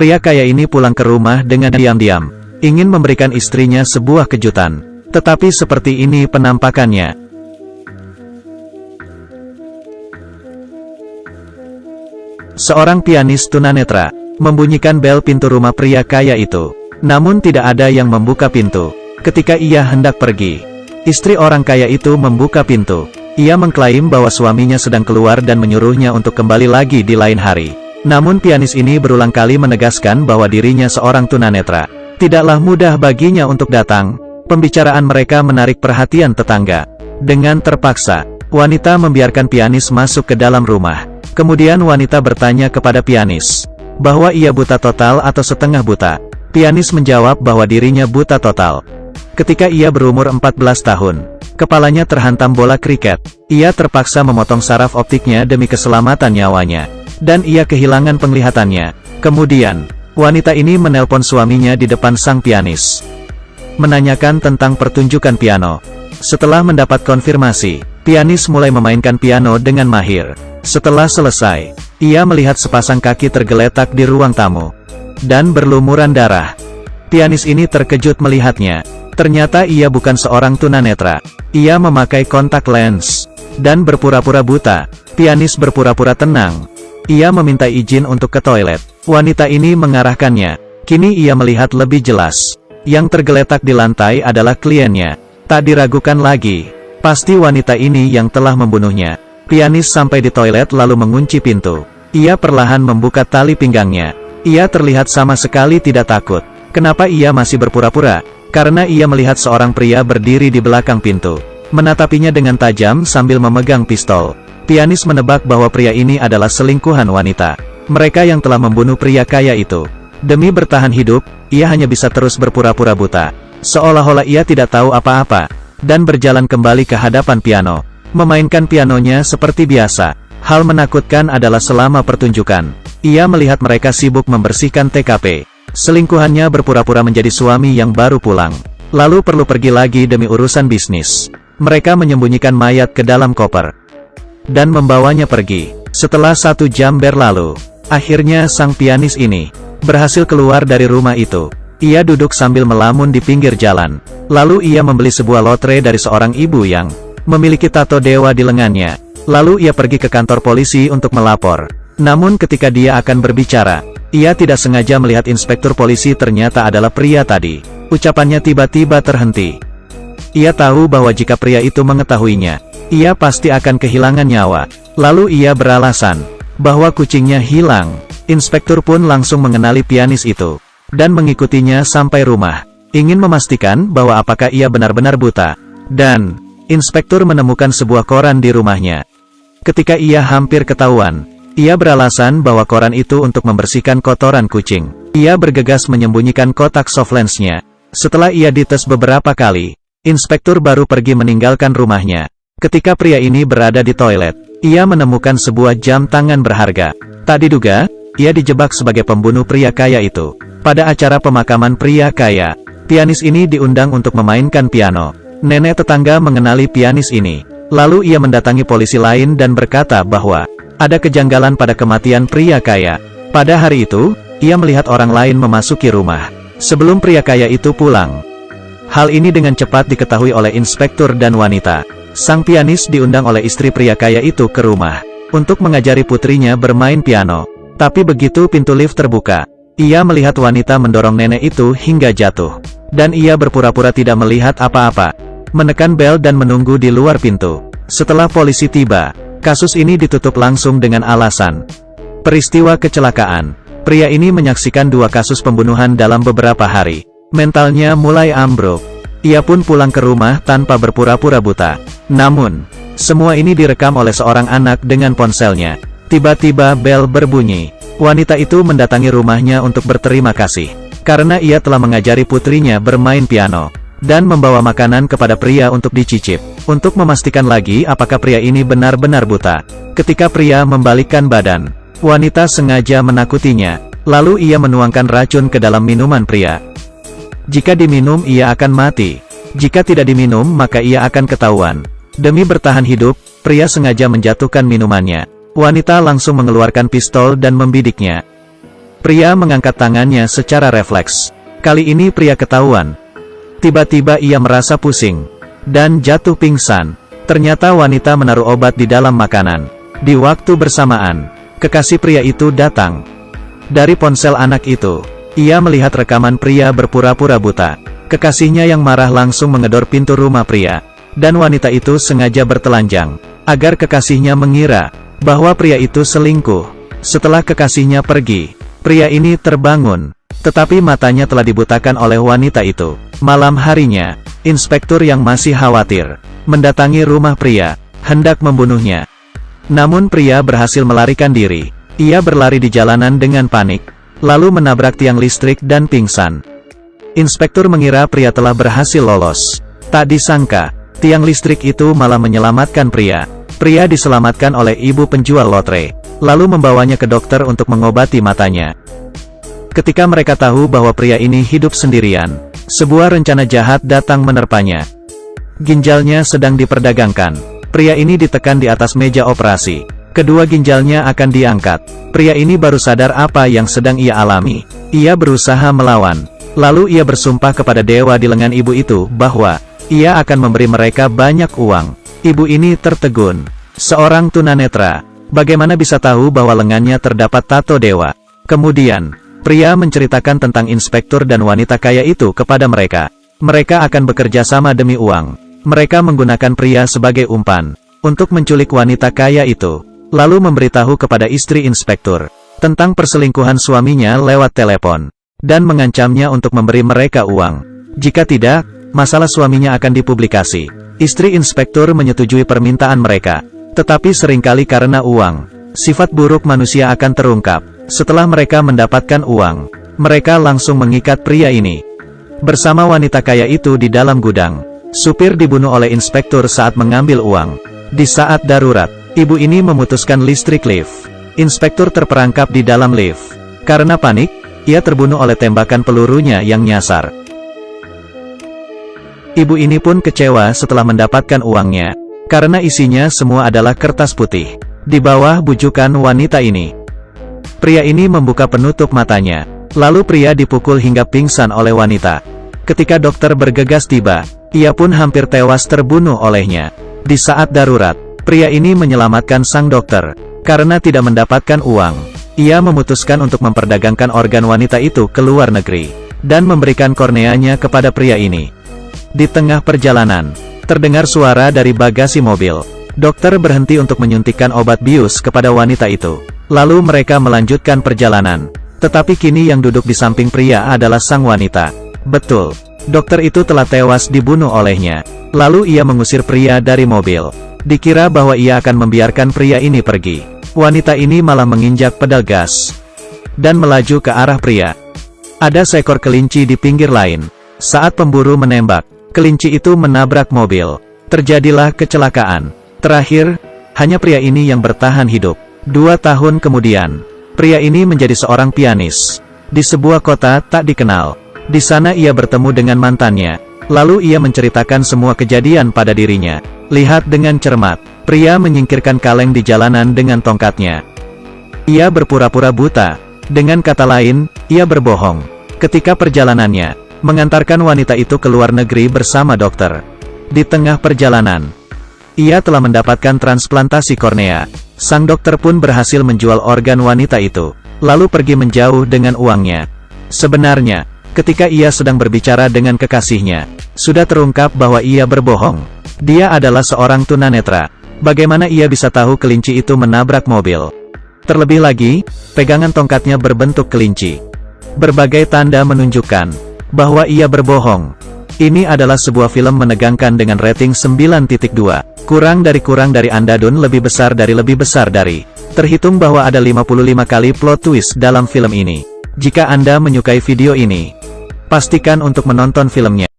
Pria kaya ini pulang ke rumah dengan diam-diam, ingin memberikan istrinya sebuah kejutan. Tetapi seperti ini penampakannya. Seorang pianis tunanetra membunyikan bel pintu rumah pria kaya itu. Namun tidak ada yang membuka pintu. Ketika ia hendak pergi, istri orang kaya itu membuka pintu. Ia mengklaim bahwa suaminya sedang keluar dan menyuruhnya untuk kembali lagi di lain hari. Namun pianis ini berulang kali menegaskan bahwa dirinya seorang tunanetra. Tidaklah mudah baginya untuk datang. Pembicaraan mereka menarik perhatian tetangga. Dengan terpaksa, wanita membiarkan pianis masuk ke dalam rumah. Kemudian wanita bertanya kepada pianis bahwa ia buta total atau setengah buta. Pianis menjawab bahwa dirinya buta total. Ketika ia berumur 14 tahun, kepalanya terhantam bola kriket. Ia terpaksa memotong saraf optiknya demi keselamatan nyawanya. Dan ia kehilangan penglihatannya. Kemudian, wanita ini menelpon suaminya di depan sang pianis, menanyakan tentang pertunjukan piano. Setelah mendapat konfirmasi, pianis mulai memainkan piano dengan mahir. Setelah selesai, ia melihat sepasang kaki tergeletak di ruang tamu dan berlumuran darah. Pianis ini terkejut melihatnya. Ternyata ia bukan seorang tunanetra. Ia memakai kontak lens dan berpura-pura buta. Pianis berpura-pura tenang. Ia meminta izin untuk ke toilet. Wanita ini mengarahkannya. Kini ia melihat lebih jelas. Yang tergeletak di lantai adalah kliennya. Tak diragukan lagi, pasti wanita ini yang telah membunuhnya. Pianis sampai di toilet lalu mengunci pintu. Ia perlahan membuka tali pinggangnya. Ia terlihat sama sekali tidak takut. Kenapa ia masih berpura-pura? Karena ia melihat seorang pria berdiri di belakang pintu, menatapinya dengan tajam sambil memegang pistol. Pianis menebak bahwa pria ini adalah selingkuhan wanita. Mereka yang telah membunuh pria kaya itu. Demi bertahan hidup, ia hanya bisa terus berpura-pura buta. Seolah-olah ia tidak tahu apa-apa, dan berjalan kembali ke hadapan piano, memainkan pianonya seperti biasa. Hal menakutkan adalah selama pertunjukan, ia melihat mereka sibuk membersihkan TKP. Selingkuhannya berpura-pura menjadi suami yang baru pulang, lalu perlu pergi lagi demi urusan bisnis. Mereka menyembunyikan mayat ke dalam koper dan membawanya pergi. Setelah 1 jam berlalu, akhirnya sang pianis ini berhasil keluar dari rumah itu. Ia duduk sambil melamun di pinggir jalan. Lalu ia membeli sebuah lotre dari seorang ibu yang memiliki tato dewa di lengannya. Lalu ia pergi ke kantor polisi untuk melapor. Namun ketika dia akan berbicara, ia tidak sengaja melihat inspektur polisi ternyata adalah pria tadi. Ucapannya tiba-tiba terhenti. Ia tahu bahwa jika pria itu mengetahuinya, ia pasti akan kehilangan nyawa. Lalu ia beralasan bahwa kucingnya hilang. Inspektur pun langsung mengenali pianis itu dan mengikutinya sampai rumah, ingin memastikan bahwa apakah ia benar-benar buta. Dan inspektur menemukan sebuah koran di rumahnya. Ketika ia hampir ketahuan, ia beralasan bahwa koran itu untuk membersihkan kotoran kucing. Ia bergegas menyembunyikan kotak softlensnya. Setelah ia dites beberapa kali, inspektur baru pergi meninggalkan rumahnya. Ketika pria ini berada di toilet, ia menemukan sebuah jam tangan berharga. Tak diduga, ia dijebak sebagai pembunuh pria kaya itu. Pada acara pemakaman pria kaya, pianis ini diundang untuk memainkan piano. Nenek tetangga mengenali pianis ini. Lalu ia mendatangi polisi lain dan berkata bahwa ada kejanggalan pada kematian pria kaya. Pada hari itu, ia melihat orang lain memasuki rumah sebelum pria kaya itu pulang. Hal ini dengan cepat diketahui oleh inspektur dan wanita. Sang pianis diundang oleh istri pria kaya itu ke rumah untuk mengajari putrinya bermain piano. Tapi begitu pintu lift terbuka, ia melihat wanita mendorong nenek itu hingga jatuh. Dan ia berpura-pura tidak melihat apa-apa, menekan bel dan menunggu di luar pintu. Setelah polisi tiba, kasus ini ditutup langsung dengan alasan peristiwa kecelakaan. Pria ini menyaksikan 2 kasus pembunuhan dalam beberapa hari. Mentalnya mulai ambruk. Ia pun pulang ke rumah tanpa berpura-pura buta. Namun, semua ini direkam oleh seorang anak dengan ponselnya. Tiba-tiba bel berbunyi. Wanita itu mendatangi rumahnya untuk berterima kasih, karena ia telah mengajari putrinya bermain piano, dan membawa makanan kepada pria untuk dicicip, untuk memastikan lagi apakah pria ini benar-benar buta. Ketika pria membalikkan badan, wanita sengaja menakutinya, lalu ia menuangkan racun ke dalam minuman pria. Jika diminum ia akan mati, jika tidak diminum maka ia akan ketahuan. Demi bertahan hidup, pria sengaja menjatuhkan minumannya. Wanita langsung mengeluarkan pistol dan membidiknya. Pria mengangkat tangannya secara refleks. Kali ini pria ketahuan. Tiba-tiba ia merasa pusing dan jatuh pingsan. Ternyata wanita menaruh obat di dalam makanan. Di waktu bersamaan, kekasih pria itu datang. Dari ponsel anak itu, ia melihat rekaman pria berpura-pura buta. Kekasihnya yang marah langsung mengedor pintu rumah pria. Dan wanita itu sengaja bertelanjang, agar kekasihnya mengira bahwa pria itu selingkuh. Setelah kekasihnya pergi, pria ini terbangun. Tetapi matanya telah dibutakan oleh wanita itu. Malam harinya, inspektur yang masih khawatir mendatangi rumah pria, hendak membunuhnya. Namun pria berhasil melarikan diri. Ia berlari di jalanan dengan panik, lalu menabrak tiang listrik dan pingsan. Inspektur mengira pria telah berhasil lolos. Tak disangka, tiang listrik itu malah menyelamatkan pria. Pria diselamatkan oleh ibu penjual lotre, lalu membawanya ke dokter untuk mengobati matanya. Ketika mereka tahu bahwa pria ini hidup sendirian, sebuah rencana jahat datang menerpanya. Ginjalnya sedang diperdagangkan. Pria ini ditekan di atas meja operasi. Kedua ginjalnya akan diangkat. Pria ini baru sadar apa yang sedang ia alami. Ia berusaha melawan. Lalu ia bersumpah kepada dewa di lengan ibu itu bahwa ia akan memberi mereka banyak uang. Ibu ini tertegun. Seorang tunanetra, bagaimana bisa tahu bahwa lengannya terdapat tato dewa? Kemudian, pria menceritakan tentang inspektur dan wanita kaya itu kepada mereka. Mereka akan bekerja sama demi uang. Mereka menggunakan pria sebagai umpan untuk menculik wanita kaya itu, lalu memberitahu kepada istri inspektur tentang perselingkuhan suaminya lewat telepon, dan mengancamnya untuk memberi mereka uang. Jika tidak, masalah suaminya akan dipublikasi. Istri inspektur menyetujui permintaan mereka, tetapi seringkali karena uang, sifat buruk manusia akan terungkap. Setelah mereka mendapatkan uang, mereka langsung mengikat pria ini bersama wanita kaya itu di dalam gudang. Supir dibunuh oleh inspektur saat mengambil uang. Di saat darurat, ibu ini memutuskan listrik lift. Inspektur terperangkap di dalam lift. Karena panik, ia terbunuh oleh tembakan pelurunya yang nyasar. Ibu ini pun kecewa setelah mendapatkan uangnya, karena isinya semua adalah kertas putih. Di bawah bujukan wanita ini, pria ini membuka penutup matanya. Lalu pria dipukul hingga pingsan oleh wanita. Ketika dokter bergegas tiba, ia pun hampir tewas terbunuh olehnya. Di saat darurat, pria ini menyelamatkan sang dokter. Karena tidak mendapatkan uang, ia memutuskan untuk memperdagangkan organ wanita itu ke luar negeri, dan memberikan korneanya kepada pria ini. Di tengah perjalanan, terdengar suara dari bagasi mobil. Dokter berhenti untuk menyuntikkan obat bius kepada wanita itu. Lalu mereka melanjutkan perjalanan. Tetapi kini yang duduk di samping pria adalah sang wanita. Betul. Dokter itu telah tewas dibunuh olehnya. Lalu ia mengusir pria dari mobil. Dikira bahwa ia akan membiarkan pria ini pergi. Wanita ini malah menginjak pedal gas dan melaju ke arah pria. Ada seekor kelinci di pinggir lain. Saat pemburu menembak, kelinci itu menabrak mobil. Terjadilah kecelakaan. Terakhir, hanya pria ini yang bertahan hidup. 2 tahun kemudian, pria ini menjadi seorang pianis di sebuah kota tak dikenal. Di sana ia bertemu dengan mantannya. Lalu ia menceritakan semua kejadian pada dirinya. Lihat dengan cermat, pria menyingkirkan kaleng di jalanan dengan tongkatnya. Ia berpura-pura buta. Dengan kata lain, ia berbohong. Ketika perjalanannya, mengantarkan wanita itu ke luar negeri bersama dokter. Di tengah perjalanan, ia telah mendapatkan transplantasi kornea. Sang dokter pun berhasil menjual organ wanita itu, lalu pergi menjauh dengan uangnya. Sebenarnya, ketika ia sedang berbicara dengan kekasihnya, sudah terungkap bahwa ia berbohong. Dia adalah seorang tunanetra. Bagaimana ia bisa tahu kelinci itu menabrak mobil? Terlebih lagi, pegangan tongkatnya berbentuk kelinci. Berbagai tanda menunjukkan bahwa ia berbohong. Ini adalah sebuah film menegangkan dengan rating 9.2. Kurang dari andadun lebih besar dari. Terhitung bahwa ada 55 kali plot twist dalam film ini. Jika Anda menyukai video ini, pastikan untuk menonton filmnya.